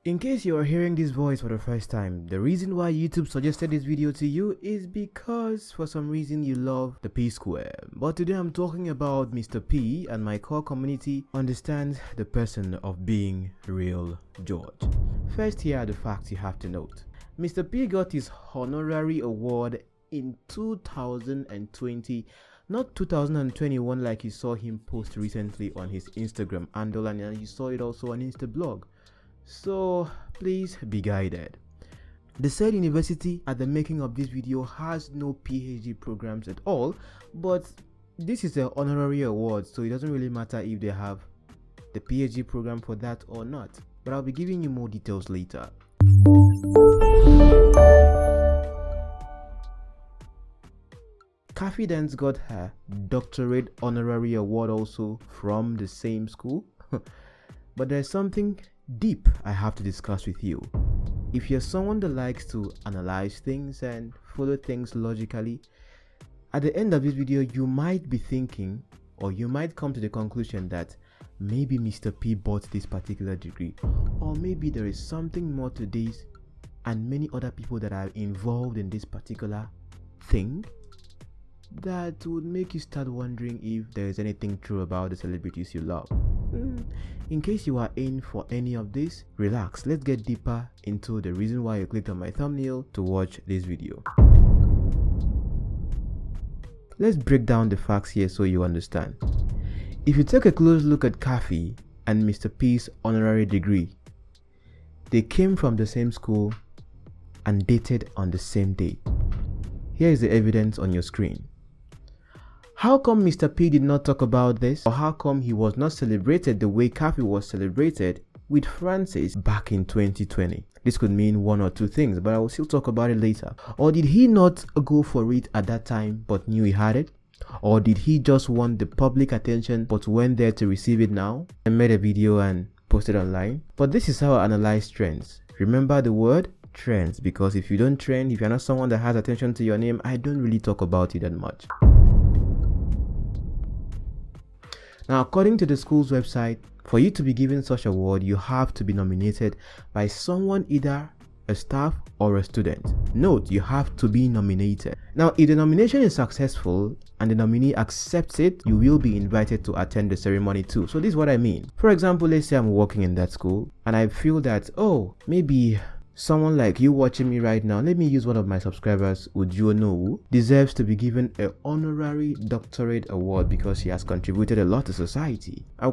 In case you are hearing this voice for the first time, the reason why YouTube suggested this video to you is because for some reason you love the P-square. But today I'm talking about Mr. P, and my core community understands the person of being real George. First, here are the facts you have to note. Mr. P got his honorary award in 2020, not 2021 like you saw him post recently on his Instagram handle, and you saw it also on Instablog. So please be guided. The said university at the making of this video has no PhD programs at all, but this is an honorary award, so it doesn't really matter if they have the PhD program for that or not, but I'll be giving you more details later. Kaffy then got her doctorate honorary award also from the same school. But there's something deep I have to discuss with you. If you're someone that likes to analyze things and follow things logically, at the end of this video you might be thinking, or you might come to the conclusion that maybe Mr. P bought this particular degree, or maybe there is something more to this and many other people that are involved in this particular thing that would make you start wondering if there is anything true about the celebrities you love. In case you are in for any of this, relax. Let's get deeper into the reason why you clicked on my thumbnail to watch this video. Let's break down the facts here so you understand. If you take a close look at Kaffy and Mr. P's honorary degree, they came from the same school and dated on the same day. Here is the evidence on your screen. How come Mr. P did not talk about this? Or how come he was not celebrated the way Kaffy was celebrated with Francis back in 2020? This could mean one or two things, but I will still talk about it later. Or did he not go for it at that time but knew he had it? Or did he just want the public attention but went there to receive it now and made a video and posted online? But this is how I analyze trends. Remember the word trends, because if you don't trend, if you're not someone that has attention to your name, I don't really talk about it that much. Now, according to the school's website, for you to be given such an award, you have to be nominated by someone, either a staff or a student. Note, you have to be nominated. Now, if the nomination is successful and the nominee accepts it, you will be invited to attend the ceremony too. So this is what I mean. For example, let's say I'm working in that school and I feel that, oh, maybe someone like you watching me right now, let me use one of my subscribers, 𝐁ought, deserves to be given an honorary doctorate award because she has contributed a lot to society. I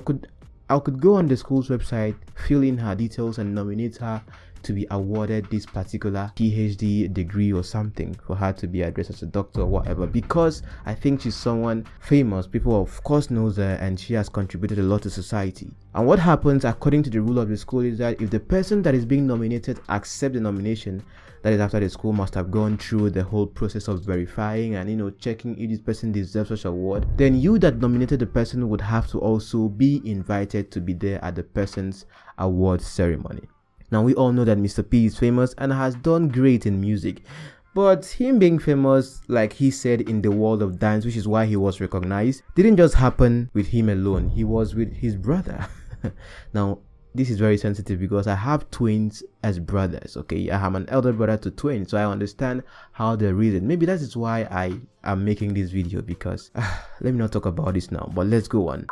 could go on the school's website, fill in her details and nominate her to be awarded this particular PhD degree or something, for her to be addressed as a doctor or whatever, because I think she's someone famous. People of course knows her and she has contributed a lot to society. And what happens according to the rule of the school is that if the person that is being nominated accepts the nomination, that is after the school must have gone through the whole process of verifying and checking if this person deserves such an award, then you that nominated the person would have to also be invited to be there at the person's award ceremony. Now, we all know that Mr. P is famous and has done great in music, but him being famous, like he said, in the world of dance, which is why he was recognized, didn't just happen with him alone. He was with his brother. Now, this is very sensitive because I have twins as brothers, okay? I have an elder brother to twins, so I understand how they reason. Maybe that is why I am making this video, because let me not talk about this now, but let's go on.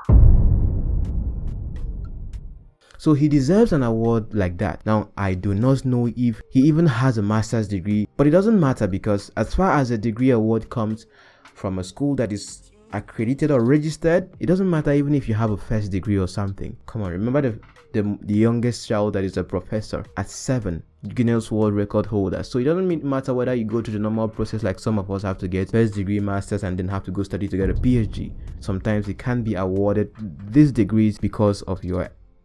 So he deserves an award like that. Now, I do not know if he even has a master's degree, but it doesn't matter, because as far as a degree award comes from a school that is accredited or registered, it doesn't matter even if you have a first degree or something. Come on, remember the youngest child that is a professor at 7, Guinness World Record holder. So it doesn't matter whether you go through the normal process like some of us have to get first degree, masters, and then have to go study to get a PhD. Sometimes it can be awarded these degrees because of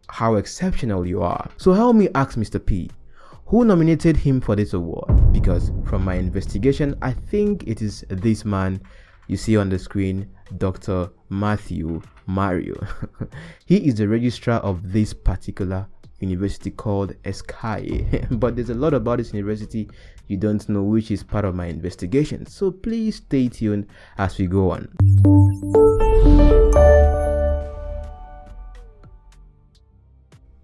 how exceptional you are. So help me ask Mr. P, who nominated him for this award? Because from my investigation, I think it is this man you see on the screen, Dr. Matthew Mario. He is the registrar of this particular university called ESCAE. But there's a lot about this university you don't know, which is part of my investigation. So please stay tuned as we go on.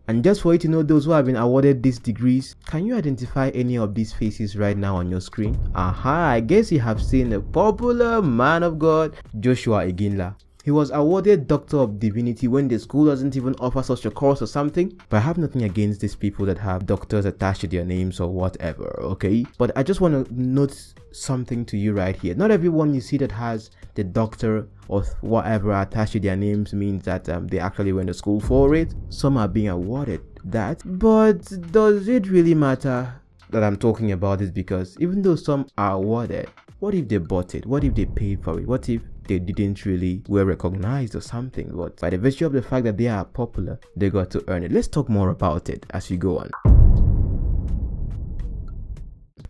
And just for you to know those who have been awarded these degrees, can you identify any of these faces right now on your screen? I guess you have seen a popular man of God, 𝐁ought. He was awarded Doctor of Divinity when the school doesn't even offer such a course or something. But I have nothing against these people that have doctors attached to their names or whatever, okay? But I just want to note something to you right here. Not everyone you see that has the doctor or whatever attached to their names means that they actually went to school for it. Some are being awarded that. But does it really matter that I'm talking about this? Because even though some are awarded, what if they bought it? What if they paid for it? What if they didn't really were recognized or something? But by the virtue of the fact that they are popular, they got to earn it. Let's talk more about it as we go on.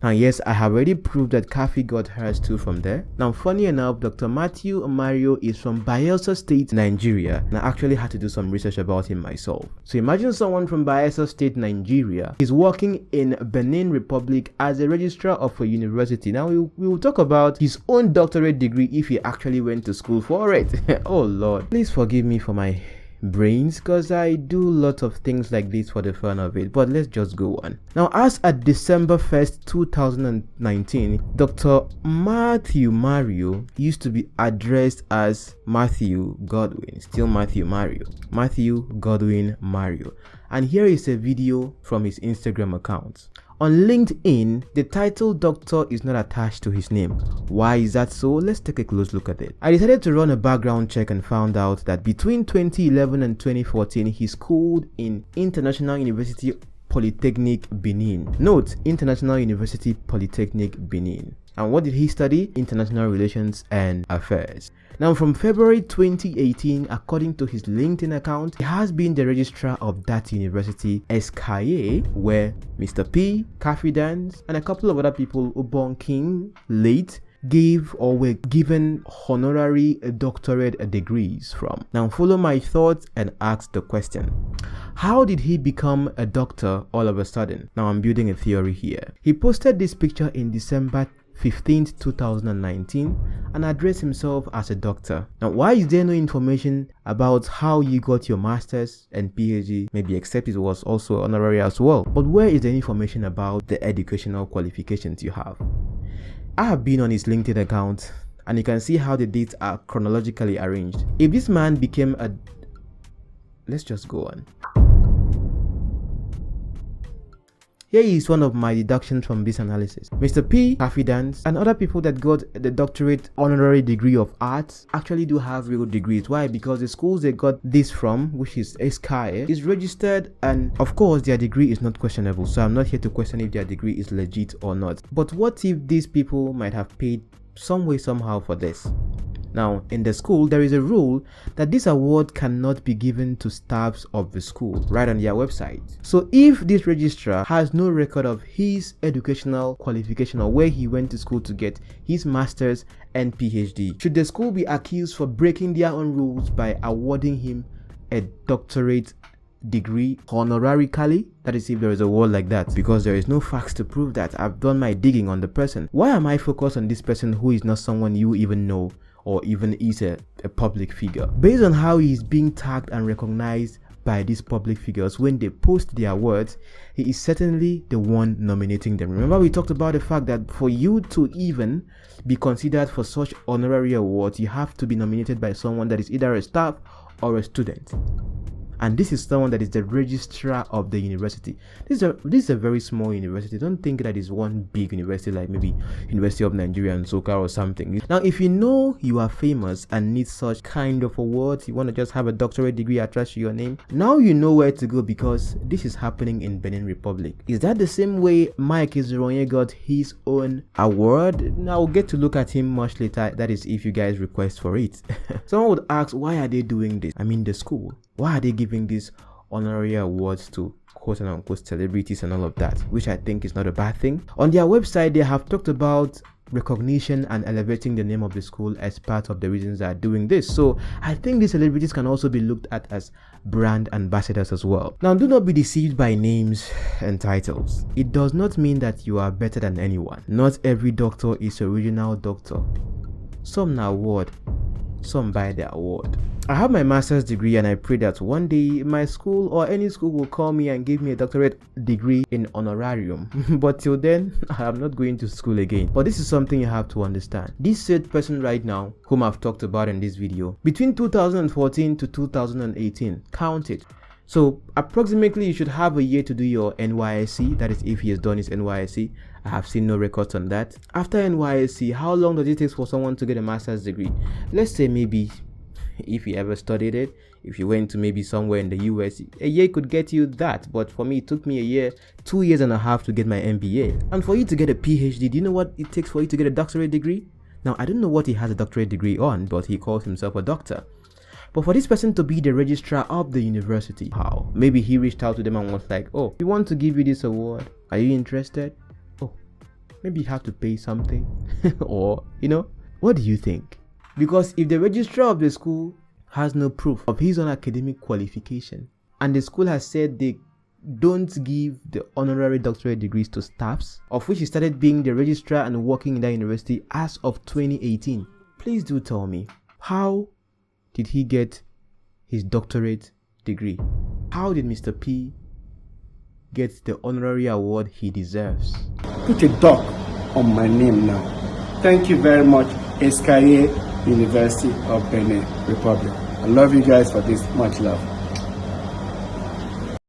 Now, yes, I have already proved that Kaffy got hers too from there. Now, funny enough, Dr. Matthew Mario is from Bayelsa State, Nigeria, and I actually had to do some research about him myself. So imagine someone from Bayelsa State, Nigeria is working in Benin Republic as a registrar of a university. Now, we will talk about his own doctorate degree if he actually went to school for it. Oh Lord, please forgive me for my brains, because I do lots of things like this for the fun of it. But let's just go on. Now, as at December 1st, 2019, Dr. Matthew Mario used to be addressed as Matthew Godwin, still Matthew Mario, Matthew Godwin Mario. And here is a video from his Instagram account. On LinkedIn, the title doctor is not attached to his name. Why is that so? Let's take a close look at it. I decided to run a background check and found out that between 2011 and 2014, he schooled in International University Polytechnic Benin. Note, International University Polytechnic Benin. And what did he study? International Relations and Affairs. Now, from February 2018, according to his LinkedIn account, he has been the registrar of that university, ESCAE, where Mr. P, Kaffy Dance, and a couple of other people who born king late gave or were given honorary doctorate degrees from. Now, follow my thoughts and ask the question: how did he become a doctor all of a sudden? Now, I'm building a theory here. He posted this picture in December 15th, 2019 and addressed himself as a doctor. Now, why is there no information about how you got your master's and PhD? Maybe except it was also honorary as well. But where is the information about the educational qualifications you have? I have been on his LinkedIn account and you can see how the dates are chronologically arranged. If this man became a... Let's just go on. Here is one of my deductions from this analysis. Mr. P, Kaffy Dance, and other people that got the doctorate honorary degree of arts actually do have real degrees. Why? Because the schools they got this from, which is ESCAE, is registered, and of course their degree is not questionable. So I'm not here to question if their degree is legit or not. But what if these people might have paid some way somehow for this? Now, in the school, there is a rule that this award cannot be given to staffs of the school, right on their website. So if this registrar has no record of his educational qualification or where he went to school to get his master's and PhD, should the school be accused for breaking their own rules by awarding him a doctorate degree honorarily? That is, if there is a word like that, because there is no facts to prove that. I've done my digging on the person. Why am I focused on this person who is not someone you even know or even is a public figure? Based on how he is being tagged and recognized by these public figures when they post their words, he is certainly the one nominating them. Remember, we talked about the fact that for you to even be considered for such honorary awards, you have to be nominated by someone that is either a staff or a student. And this is someone that is the registrar of the university. This is a very small university. Don't think that is one big university like maybe University of Nigeria and Nsukka or something. Now, if you know you are famous and need such kind of awards, you want to just have a doctorate degree attached to your name, now you know where to go, because this is happening in Benin Republic. Is that the same way Mike Ezeronye got his own award? Now we'll get to look at him much later. That is, if you guys request for it. Someone would ask, why are they doing this? I mean, the school. Why are they giving these honorary awards to quote and unquote celebrities and all of that, which I think is not a bad thing? On their website, they have talked about recognition and elevating the name of the school as part of the reasons they are doing this. So I think these celebrities can also be looked at as brand ambassadors as well. Now, do not be deceived by names and titles. It does not mean that you are better than anyone. Not every doctor is a regional doctor. Some now award some buy the award. I have my master's degree and I pray that one day my school or any school will call me and give me a doctorate degree in honorarium. But till then, I am not going to school again. But this is something you have to understand. This said person right now, whom I've talked about in this video, between 2014 to 2018, count it. So approximately you should have a year to do your NYSC, that is if he has done his NYSC. I have seen no records on that. After NYSC, how long does it take for someone to get a master's degree? Let's say maybe if you ever studied it, if you went to maybe somewhere in the US, a year could get you that. But for me, it took me a year, 2 years and a half to get my MBA. And for you to get a PhD, do you know what it takes for you to get a doctorate degree? Now, I don't know what he has a doctorate degree on, but he calls himself a doctor. But for this person to be the registrar of the university, how? Maybe he reached out to them and was like, oh, we want to give you this award. Are you interested? Oh, maybe you have to pay something. Or, you know, what do you think? Because if the registrar of the school has no proof of his own academic qualification, and the school has said they don't give the honorary doctorate degrees to staffs, of which he started being the registrar and working in that university as of 2018, please do tell me, how did he get his doctorate degree? How did Mr. P get the honorary award he deserves? Put a dot on my name now. Thank you very much, ESCAE University of Benin Republic. I love you guys for this. Much love.